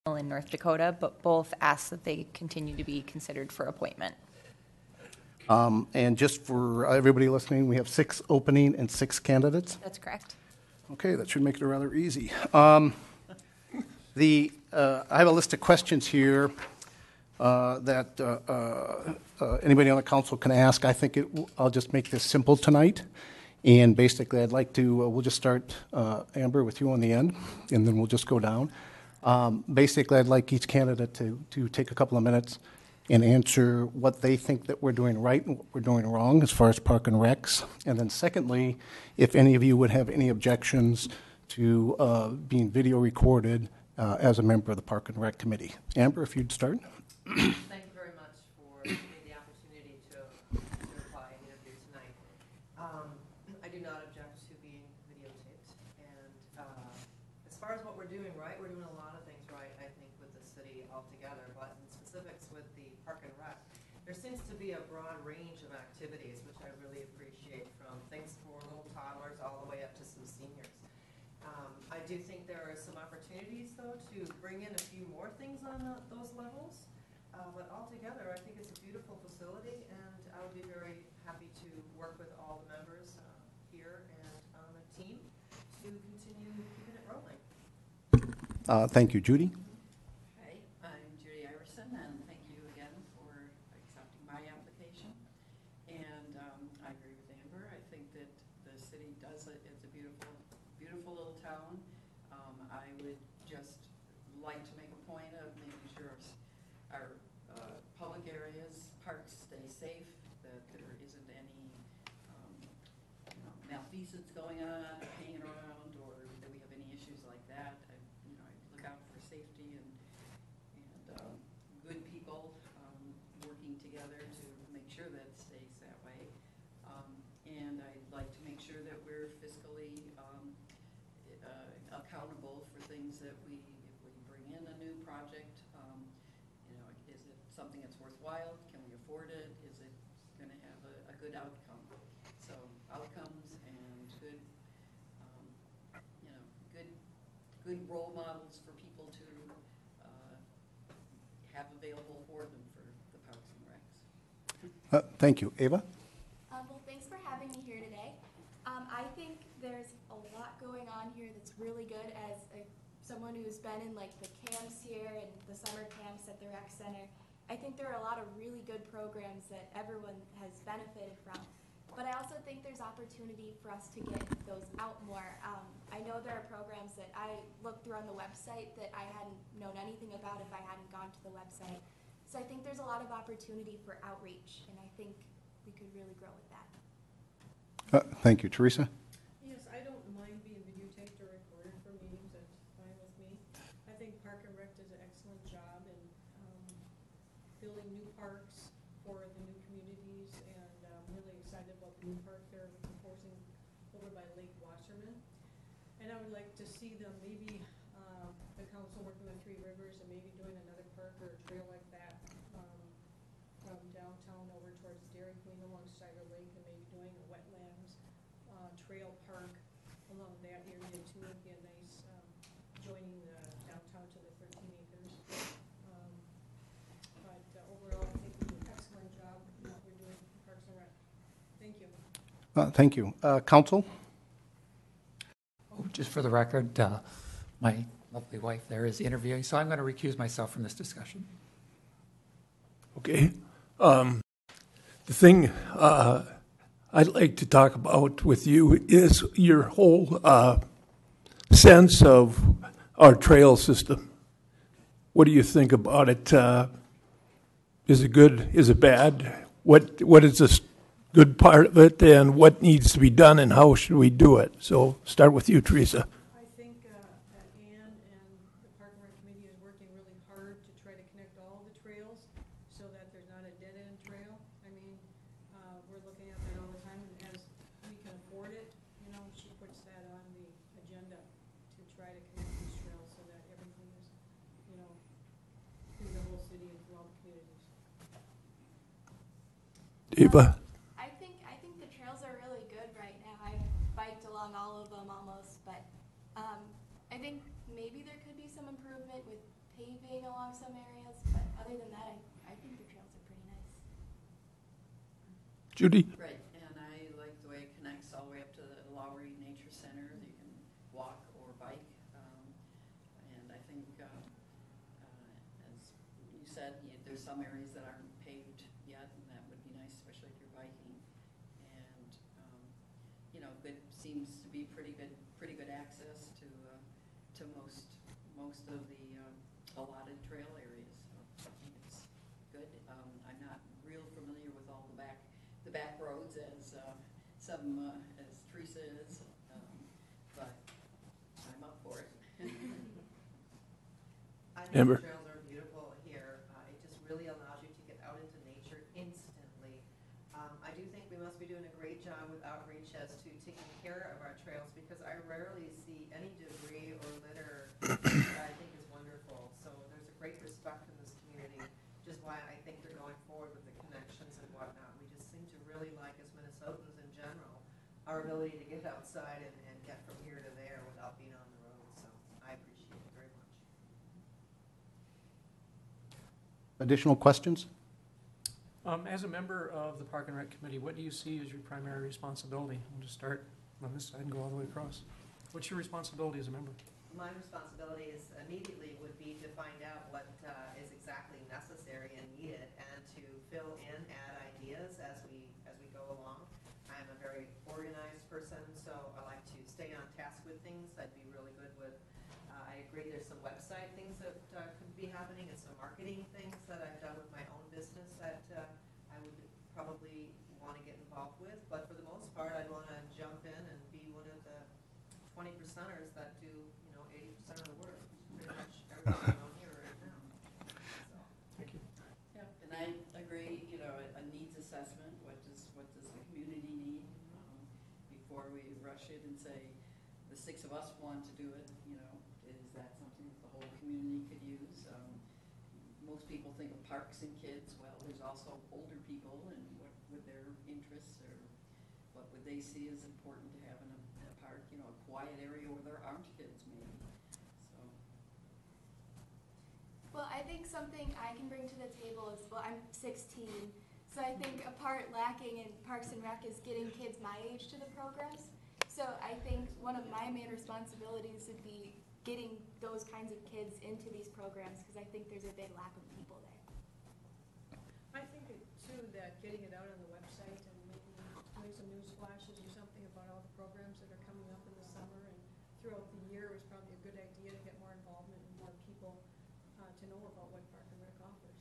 in North Dakota, but both ask that they continue to be considered for appointment. And just for everybody listening, we have 6 opening and 6 candidates. That's correct. Okay, that should make it rather easy. I have a list of questions here that anybody on the council can ask. I think I'll just make this simple tonight. And basically, I'd like to, we'll just start, Amber, with you on the end, and then we'll just go down. Basically, I'd like each candidate to take a couple of minutes and answer what they think that we're doing right and what we're doing wrong as far as Park and Recs. And then secondly, if any of you would have any objections to being video recorded as a member of the Park and Rec Committee. Amber, if you'd start. Thank you very much for giving me the opportunity to apply and interview tonight. I do not object to being videotaped. And as far as what we're doing right, we're doing a lot of things right, I think, with the city altogether. But in specifics with the Park and Rec, there seems to be a broad range of activities, which I really appreciate, from things for little toddlers all the way up to some seniors. I do think there are some opportunities, though, to bring in a few more things on those levels. But altogether, I think it's a beautiful facility, and I would be very happy to work with all the members here and on the team to continue keeping it rolling. Thank you. Judy? Hi, I'm Judy Iverson, and thank you again for accepting my application. And I agree with Amber. I think that the city does it. It's a beautiful, beautiful little town. I would just like to make a point of making sure our public areas, parks stay safe, that there isn't any malfeasance going on, hanging around, or that we have any issues like that. I look out for safety and good people working together to make sure that it stays that way. And I'd like to make sure that we're fiscally accountable for things that if we bring in a new project, is it something that's worthwhile? Can we afford it? Is it going to have a good outcome? So outcomes and good role models for people to have available for them for the Parks and Recs. Thank you. Ava? Well, thanks for having me here today. I think there's a lot going on here that's really good as someone who's been in like the camps here and the summer camps at the rec center. I think there are a lot of really good programs that everyone has benefited from. But I also think there's opportunity for us to get those out more. I know there are programs that I looked through on the website that I hadn't known anything about if I hadn't gone to the website. So I think there's a lot of opportunity for outreach, and I think we could really grow with that. Thank you. Teresa? Yes, I don't mind being videotaped or recorded for meetings. That's fine with me. I think Park and Rec does an excellent job in building new parks for the new communities, and I'm really excited about the new park they're proposing over by Lake Wasserman. And I would like to see them maybe the council working with Three Rivers and maybe doing another park or a trail like that from downtown over towards Dairy Queen alongside a lake, and maybe doing a wetlands trail park along that area too. Would be a nice joining the downtown to the 13 acres. But overall, I think we do an excellent job in what we're doing in Parks and Rec. Thank you. Thank you. Council? Just for the record, my lovely wife there is interviewing, so I'm going to recuse myself from this discussion. Okay. The thing I'd like to talk about with you is your whole sense of our trail system. What do you think about it? Is it good? Is it bad? What is the good part of it, and what needs to be done, and how should we do it? So start with you, Teresa. I think that Ann and the Park and Rec Committee is working really hard to try to connect all the trails so that there's not a dead-end trail. I mean, we're looking at that all the time, and as we can afford it, she puts that on the agenda to try to connect these trails so that everything is, through the whole city and through all the communities. Eva? I think the trails are really good right now. I've biked along all of them almost, but I think maybe there could be some improvement with paving along some areas, but other than that, I think the trails are pretty nice. Judy? Right, and I like the way it connects all the way up to the Lowry Nature Center. You can walk or bike. And I think, as you said, there's some areas that aren't paved yet, and that would be nice, especially if you're biking. And, good, seems to be pretty good access to most of the allotted trail areas. So I think it's good. I'm not real familiar with all the back roads as Teresa is, but I'm up for it. I think Amber? the trails are beautiful here. It just really allows you to get out into nature instantly. I do think we must be doing a great job with outreach as to taking care of our trails, because I rarely see any debris or litter that I think is wonderful. So there's a great respect in this community, which is why I think they're going forward with the connections and whatnot. We just seem to really like, as Minnesotans in general, our ability to get outside and get from here to there without being on the road. So I appreciate it very much. Additional questions? As a member of the Park and Rec Committee, what do you see as your primary responsibility? We'll just start on this side and go all the way across. What's your responsibility as a member? My responsibility is immediately would be to find out what is exactly necessary and needed, and to fill in, add ideas as we go along. I'm a very organized person, so I like to stay on task with things. I'd be really good with. I agree. There's some website things that could be happening, and some marketing things that I've done with my own business that I would probably want to get involved with. But for the most part, I'd want to jump in and be one of the 20%ers that do 80% of the work. Pretty much everything on here right now. So. Thank you. Yep, and I agree, a needs assessment, what does the community need? Before we rush it and say, the 6 of us want to do it, is that something that the whole community could use? Most people think of parks and kids. Well, there's also older people, and what would their interests, or what would they see as important to have in a park, a quiet area where there aren't kids maybe. So. Well, I think something I can bring to the table is, well, I'm 16, so I think a part lacking in Parks and Rec is getting kids my age to the programs. So I think one of my main responsibilities would be getting those kinds of kids into these programs, because I think there's a big lack of people there. I think too that getting it out on the website and doing some news flashes or something about all the programs that are coming up in the summer and throughout the year is probably a good idea to get more involvement and more people to know about what Park and Rec offers.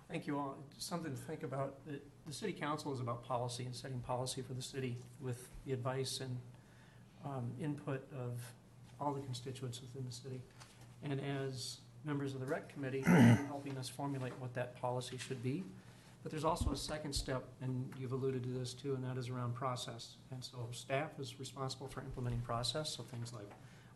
Thank you all. Just something to think about. The city council is about policy and setting policy for the city with the advice and input of all the constituents within the city. And as members of the rec committee, helping us formulate what that policy should be. But there's also a second step, and you've alluded to this too, and that is around process. And so staff is responsible for implementing process, so things like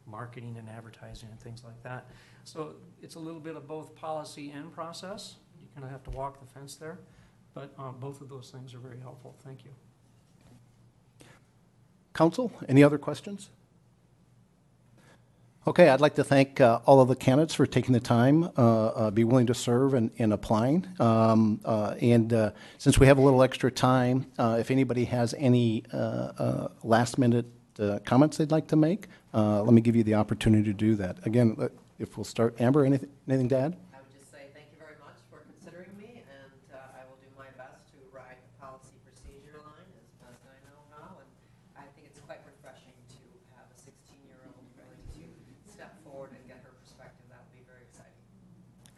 marketing and advertising and things like that. So it's a little bit of both policy and process. You kind of have to walk the fence there, but both of those things are very helpful. Thank you. Council, any other questions? Okay, I'd like to thank all of the candidates for taking the time, be willing to serve and applying. Since we have a little extra time, if anybody has any last minute comments they'd like to make, let me give you the opportunity to do that. Again, if we'll start, Amber, anything to add? I would just say thank you very much for considering me, and I will do my best to ride the policy procedure line as best I know how. And I think it's quite refreshing to have a 16-year-old willing to step forward and get her perspective. That would be very exciting.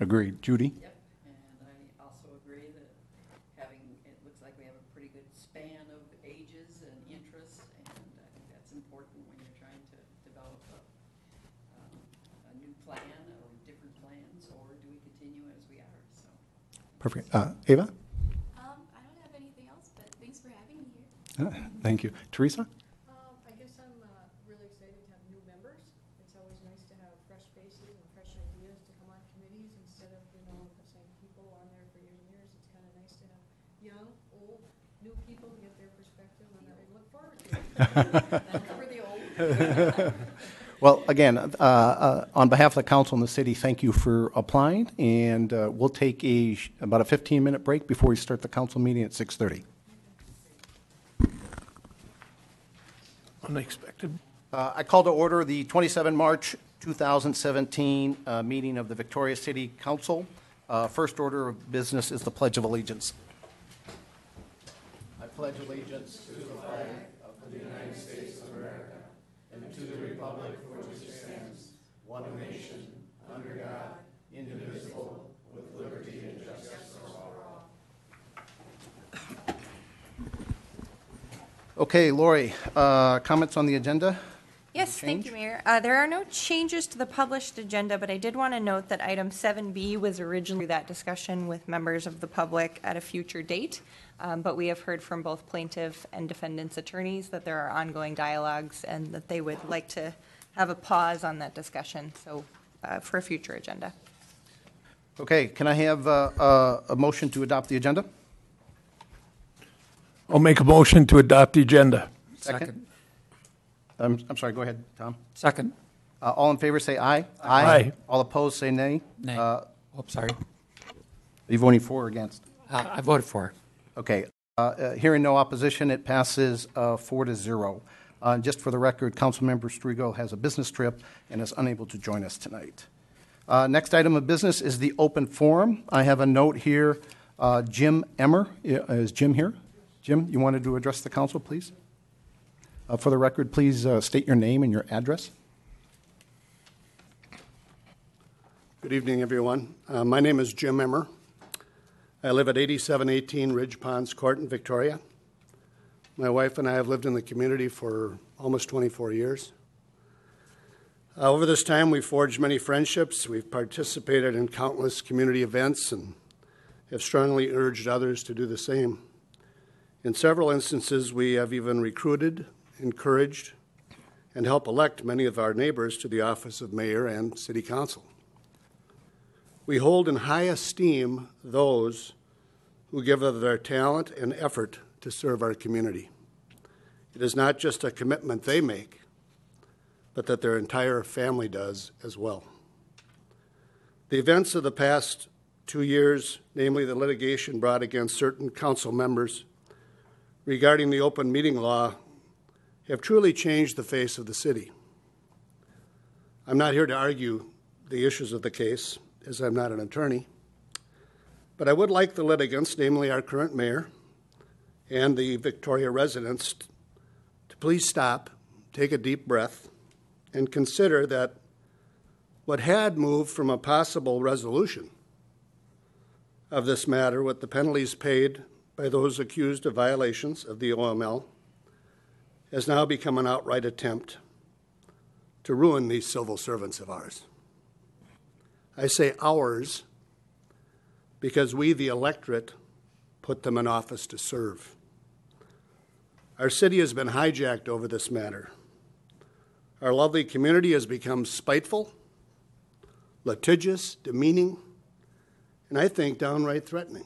Agreed. Judy? Yep, and I also agree that it looks like we have a pretty good span of ages and interests, and I think that's important when you're trying to develop a new plan or different plans, or do we continue as we are, so. Perfect. Ava? I don't have anything else, but thanks for having me here. Thank you. Teresa? I guess I'm really excited to have new members. It's always nice to have fresh faces and fresh ideas to come on committees instead of, the same people on there for years and years. It's kind of nice to have young, old, new people to get their perspective on everything. Look forward to it. Cover the old. Well, again, on behalf of the council and the city, thank you for applying, and we'll take about a 15-minute break before we start the council meeting at 6:30. Unexpected. I call to order the 27 March 2017 meeting of the Victoria City Council. First order of business is the Pledge of Allegiance. I pledge allegiance to the flag of the United States of America and to the republic for which it stands, one nation, under God, indivisible, with liberty and justice for all. Okay, Lori, comments on the agenda? Yes, thank you, Mayor. There are no changes to the published agenda, but I did want to note that item 7B was originally that discussion with members of the public at a future date. But we have heard from both plaintiff and defendant's attorneys that there are ongoing dialogues and that they would like to have a pause on that discussion, so for a future agenda. Okay, can I have a motion to adopt the agenda? I'll make a motion to adopt the agenda. Second. I'm sorry, go ahead, Tom. Second. All in favor say aye. Aye. All opposed say nay. Nay. Sorry. Are you voting for or against? I voted for. Okay. Hearing no opposition, it passes 4-0. Just for the record, Councilmember Strigo has a business trip and is unable to join us tonight. Next item of business is the open forum. I have a note here. Jim Emmer. Is Jim here? Jim, you wanted to address the council, please? For the record, please state your name and your address. Good evening, everyone. My name is Jim Emmer. I live at 8718 Ridge Ponds Court in Victoria. My wife and I have lived in the community for almost 24 years. Over this time, we've forged many friendships. We've participated in countless community events and have strongly urged others to do the same. In several instances, we have even recruited, encouraged, and helped elect many of our neighbors to the office of mayor and city council. We hold in high esteem those who give of their talent and effort to serve our community. It is not just a commitment they make, but that their entire family does as well. The events of the past 2 years, namely the litigation brought against certain council members regarding the open meeting law, have truly changed the face of the city. I'm not here to argue the issues of the case, as I'm not an attorney, but I would like the litigants, namely our current mayor and the Victoria residents, to please stop, take a deep breath, and consider that what had moved from a possible resolution of this matter with the penalties paid by those accused of violations of the OML has now become an outright attempt to ruin these civil servants of ours. I say ours because we, the electorate, put them in office to serve. Our city has been hijacked over this matter. Our lovely community has become spiteful, litigious, demeaning, and I think downright threatening.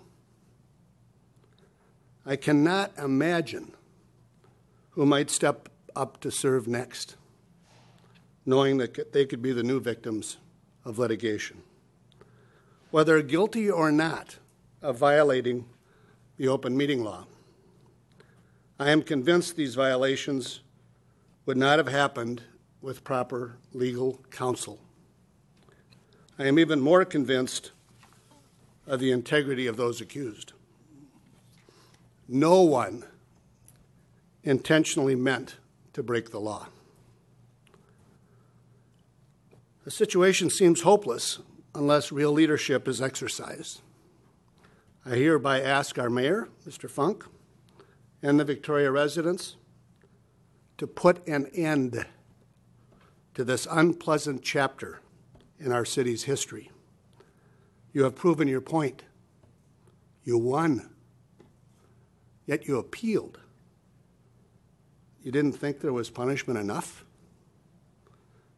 I cannot imagine who might step up to serve next, knowing that they could be the new victims of litigation. Whether guilty or not of violating the open meeting law, I am convinced these violations would not have happened with proper legal counsel. I am even more convinced of the integrity of those accused. No one intentionally meant to break the law. The situation seems hopeless unless real leadership is exercised. I hereby ask our mayor, Mr. Funk, and the Victoria residents to put an end to this unpleasant chapter in our city's history. You have proven your point. You won. Yet you appealed. You didn't think there was punishment enough?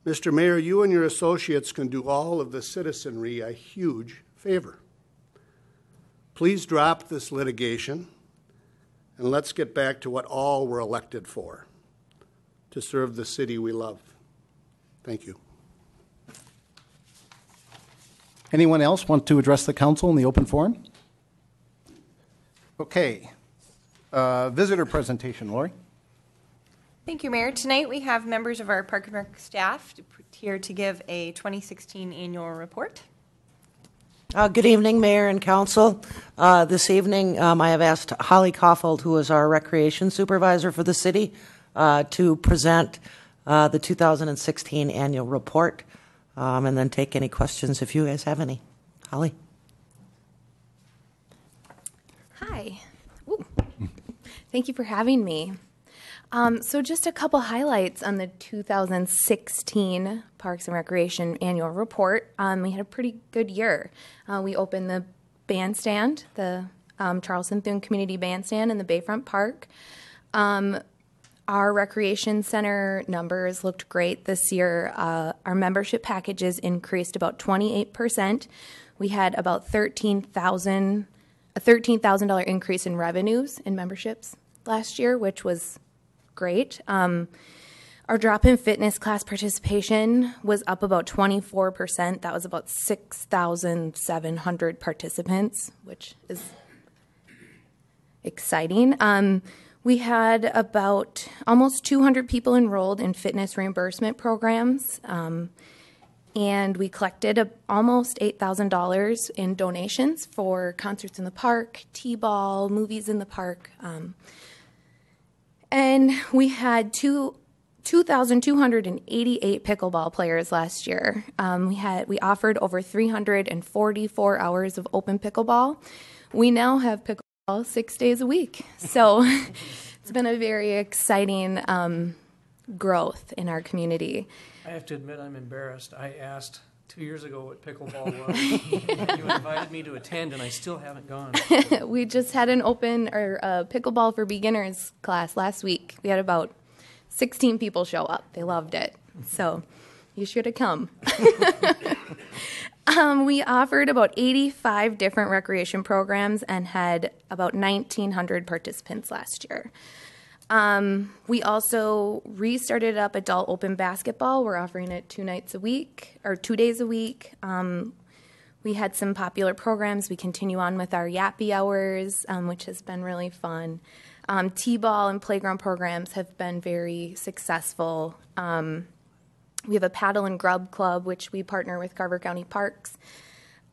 Mr. Mayor, you and your associates can do all of the citizenry a huge favor. Please drop this litigation and let's get back to what all we're elected for, to serve the city we love. Thank you. Anyone else want to address the council in the open forum? Okay. Visitor presentation, Lori. Thank you, Mayor. Tonight we have members of our Park and Rec staff here to give a 2016 annual report. Good evening, Mayor and Council. This evening, I have asked Holly Kaufhold, who is our Recreation Supervisor for the city, to present the 2016 annual report, and then take any questions if you guys have any. Holly? Hi. Ooh. Thank you for having me. So just a couple highlights on the 2016 Parks and Recreation Annual Report. We had a pretty good year. We opened the bandstand, the Charleston Thune Community Bandstand in the Bayfront Park. Our recreation center numbers looked great this year. Our membership packages increased about 28%. We had about a $13,000 increase in revenues in memberships last year, which was great. Our drop-in fitness class participation was up about 24%. That was about 6,700 participants, which is exciting. We had about almost 200 people enrolled in fitness reimbursement programs, and we collected almost $8,000 in donations for concerts in the park, T-ball, movies in the park. And we had 2,288 pickleball players last year. We offered over 344 hours of open pickleball. We now have pickleball 6 days a week. So it's been a very exciting growth in our community. I have to admit I'm embarrassed. I asked 2 years ago what pickleball was. You invited me to attend, and I still haven't gone. We just had an open pickleball for beginners class last week. We had about 16 people show up. They loved it. So you should have come. We offered about 85 different recreation programs and had about 1,900 participants last year. We also restarted up adult open basketball. We're offering it 2 days a week. We had some popular programs. We continue on with our Yappy Hours, which has been really fun. T-ball and playground programs have been very successful. We have a paddle and grub club, which we partner with Carver County Parks.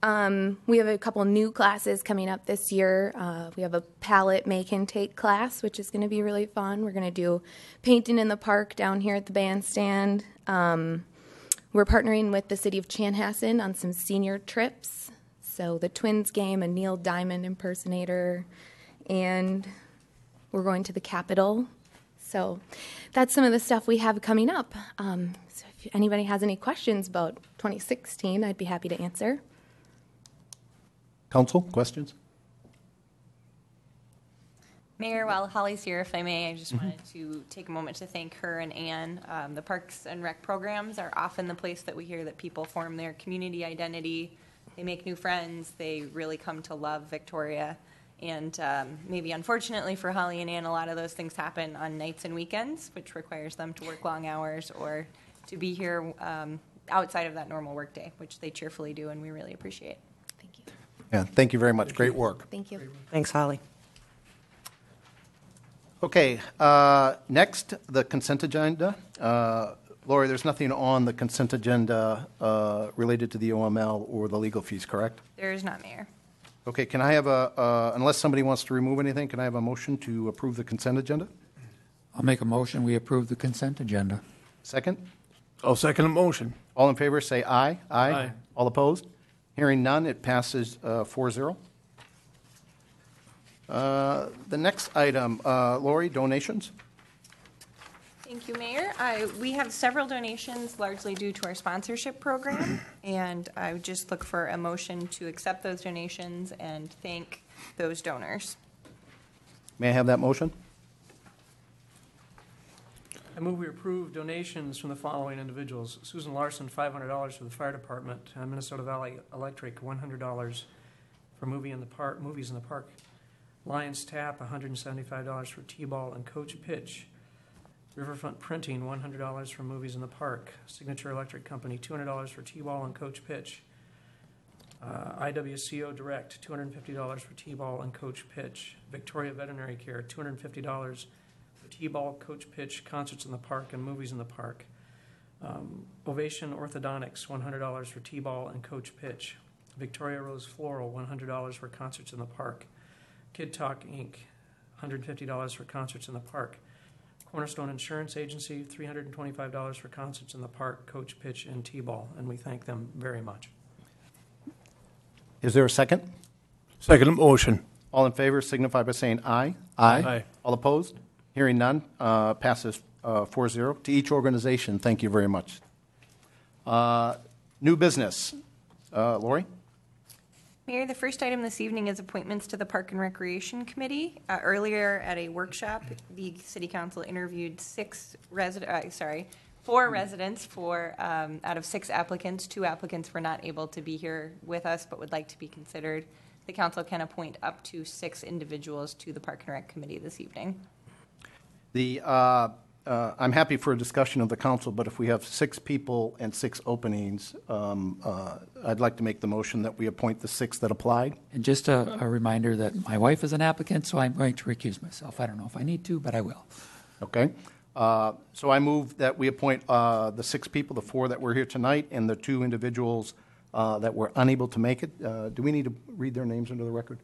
We have a couple new classes coming up this year. We have a palette make and take class, which is going to be really fun. We're going to do painting in the park down here at the bandstand. We're partnering with the city of Chanhassen on some senior trips. So the Twins game, a Neil Diamond impersonator, and we're going to the Capitol. So that's some of the stuff we have coming up. So if anybody has any questions about 2016, I'd be happy to answer. Council, questions? Mayor, while Holly's here, if I may, I just wanted to take a moment to thank her and Ann. The Parks and Rec programs are often the place that we hear that people form their community identity. They make new friends. They really come to love Victoria. And maybe unfortunately for Holly and Ann, a lot of those things happen on nights and weekends, which requires them to work long hours or to be here outside of that normal workday, which they cheerfully do, and we really appreciate. Thank you. Yeah, thank you very much. Great work. Thank you. Thanks, Holly. Okay, next, the consent agenda. Lori, there's nothing on the consent agenda related to the OML or the legal fees, correct? There is not, Mayor. Okay, can I have unless somebody wants to remove anything, can I have a motion to approve the consent agenda? I'll make a motion, we approve the consent agenda. Second? I'll second the motion. All in favor, say aye. Aye. All opposed? Hearing none, it passes 4-0. The next item, Lori, donations. Thank you, Mayor. We have several donations, largely due to our sponsorship program, and I would just look for a motion to accept those donations and thank those donors. May I have that motion? I move we approve donations from the following individuals. Susan Larson, $500 for the fire department. Minnesota Valley Electric, $100 for movies in the park. Lions Tap, $175 for T-ball and coach pitch. Riverfront Printing, $100 for Movies in the Park. Signature Electric Company, $200 for T-ball and coach pitch. IWCO Direct, $250 for T-ball and coach pitch. Victoria Veterinary Care, $250 for T-ball, coach pitch, concerts in the park, and movies in the park. Ovation Orthodontics, $100 for T-ball and coach pitch. Victoria Rose Floral, $100 for concerts in the park. Kid Talk Inc., $150 for concerts in the park. Cornerstone Insurance Agency, $325 for concerts in the park, coach pitch, and T-ball, and we thank them very much. Is there a second? Second motion. All in favor signify by saying aye. Aye. All opposed? Hearing none, passes 4-0. To each organization, thank you very much. New business. Lori? Mayor, the first item this evening is appointments to the Park and Recreation Committee. Earlier at a workshop, the City Council interviewed four residents for, out of 6 applicants. 2 applicants were not able to be here with us but would like to be considered. The council can appoint up to 6 individuals to the Park and Rec Committee this evening. I'm happy for a discussion of the council, but if we have 6 people and 6 openings, I'd like to make the motion that we appoint the 6 that applied. And just a reminder that my wife is an applicant, so I'm going to recuse myself. I don't know if I need to, but I will. Okay. So I move that we appoint the 6 people, the 4 that were here tonight, and the 2 individuals that were unable to make it. Do we need to read their names into the record?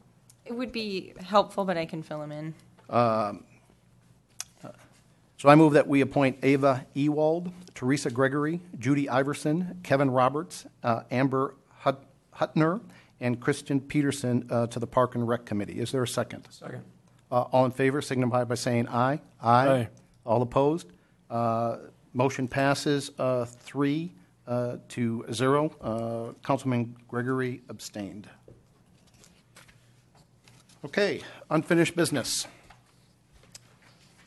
It would be helpful, but I can fill them in. So I move that we appoint Ava Ewald, Teresa Gregory, Judy Iverson, Kevin Roberts, Amber Hutner, and Christian Peterson to the Park and Rec Committee. Is there a second? Second. All in favor signify by saying aye. Aye. All opposed? Motion passes 3-0. Councilman Gregory abstained. Okay, unfinished business.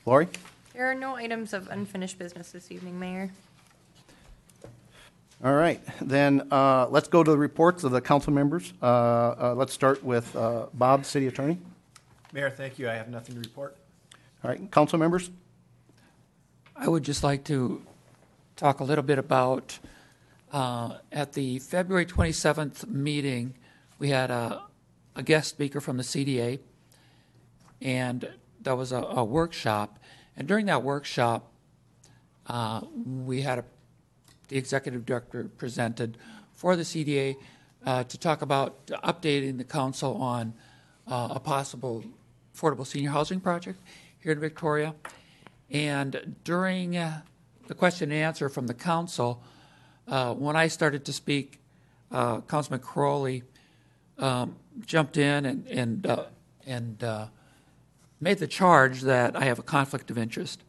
Lori? There are no items of unfinished business this evening, Mayor. All right, then let's go to the reports of the council members. Let's start with Bob, City Attorney. Mayor, thank you. I have nothing to report. All right, council members. I would just like to talk a little bit about at the February 27th meeting, we had a guest speaker from the CDA, and that was a workshop. And during that workshop, we had the executive director presented for the CDA to talk about updating the council on a possible affordable senior housing project here in Victoria. And during the question and answer from the council, when I started to speak, Councilman Crowley jumped in and made the charge that I have a conflict of interest.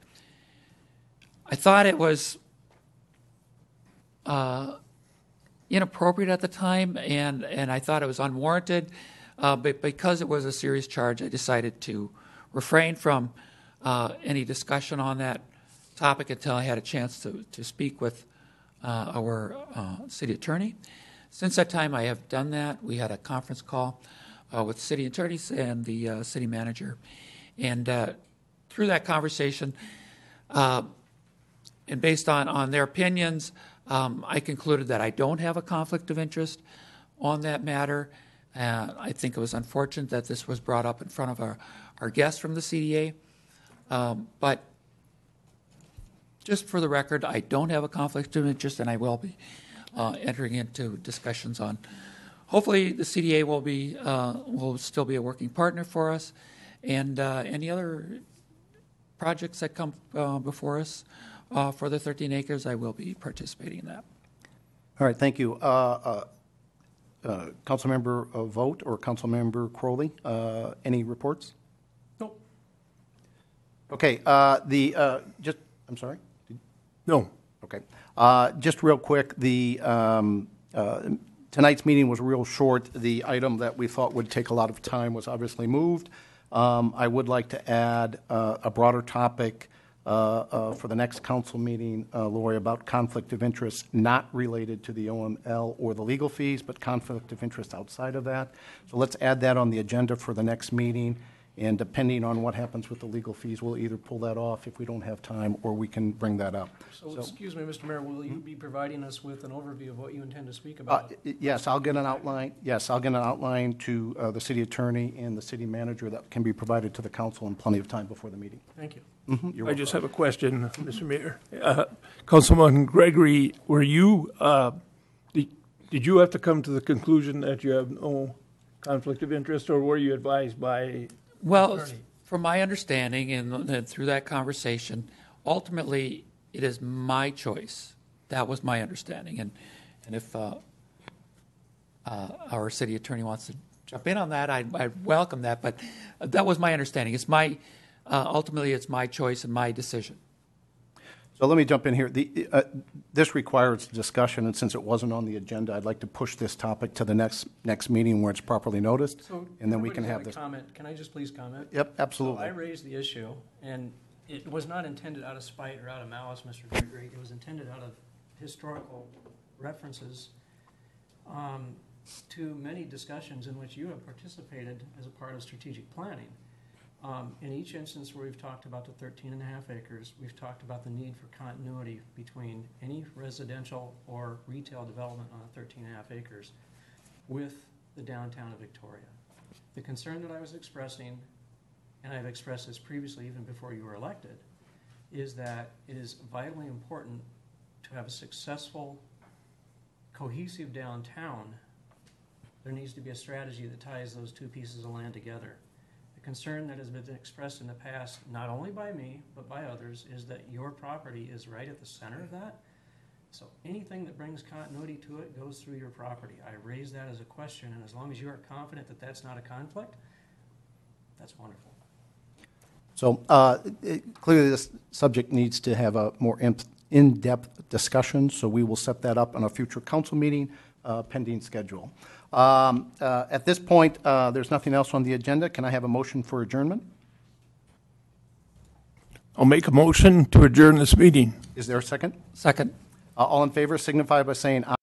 I thought it was inappropriate at the time, and I thought it was unwarranted. But because it was a serious charge, I decided to refrain from any discussion on that topic until I had a chance to speak with our city attorney. Since that time, I have done that. We had a conference call with city attorneys and the city manager. And through that conversation, and based on their opinions, I concluded that I don't have a conflict of interest on that matter. I think it was unfortunate that this was brought up in front of our guests from the CDA. But just for the record, I don't have a conflict of interest, and I will be entering into discussions on. Hopefully, the CDA will still be a working partner for us, and any other projects that come before us for the 13 acres, I will be participating in that. All right, thank you. Councilmember Vogt or Councilmember Crowley, any reports? Nope. Okay, I'm sorry? No. Okay. Just real quick, tonight's meeting was real short. The item that we thought would take a lot of time was obviously moved. I would like to add a broader topic for the next council meeting, Lori, about conflict of interest not related to the OML or the legal fees, but conflict of interest outside of that. So let's add that on the agenda for the next meeting. And depending on what happens with the legal fees, we'll either pull that off if we don't have time, or we can bring that up. So, excuse me, Mr. Mayor, will you be providing us with an overview of what you intend to speak about? Yes, I'll get an outline. Yes, I'll get an outline to the city attorney and the city manager that can be provided to the council in plenty of time before the meeting. Thank you. You're I just welcome. have a question, Mr. Mayor. Councilman Gregory, were you, did you have to come to the conclusion that you have no conflict of interest, or were you advised by Well, attorney? from my understanding and through that conversation, ultimately it is my choice. That was my understanding, and if our city attorney wants to jump in on that, I'd welcome that. But that was my understanding. It's my ultimately it's my choice and my decision. So let me jump in here. This requires discussion, and since it wasn't on the agenda, I'd like to push this topic to the next meeting where it's properly noticed, So and then we can everybody's have had a this. comment. Can I just please comment? Yep, So absolutely. I raised the issue, and it was not intended out of spite or out of malice, Mr. Gregory. It was intended out of historical references to many discussions in which you have participated as a part of strategic planning. In each instance where we've talked about the 13 and a half acres, we've talked about the need for continuity between any residential or retail development on 13 and a half acres with the downtown of Victoria. The concern that I was expressing, and I've expressed this previously even before you were elected, is that it is vitally important to have a successful, cohesive downtown. There needs to be a strategy that ties those two pieces of land together. Concern that has been expressed in the past, not only by me, but by others, is that your property is right at the center of that. So anything that brings continuity to it goes through your property. I raise that as a question, and as long as you are confident that that's not a conflict, that's wonderful. So clearly this subject needs to have a more in-depth discussion, so we will set that up on a future council meeting pending schedule. At this point, there's nothing else on the agenda. Can I have a motion for adjournment? I'll make a motion to adjourn this meeting. Is there a second? Second. All in favor signify by saying aye.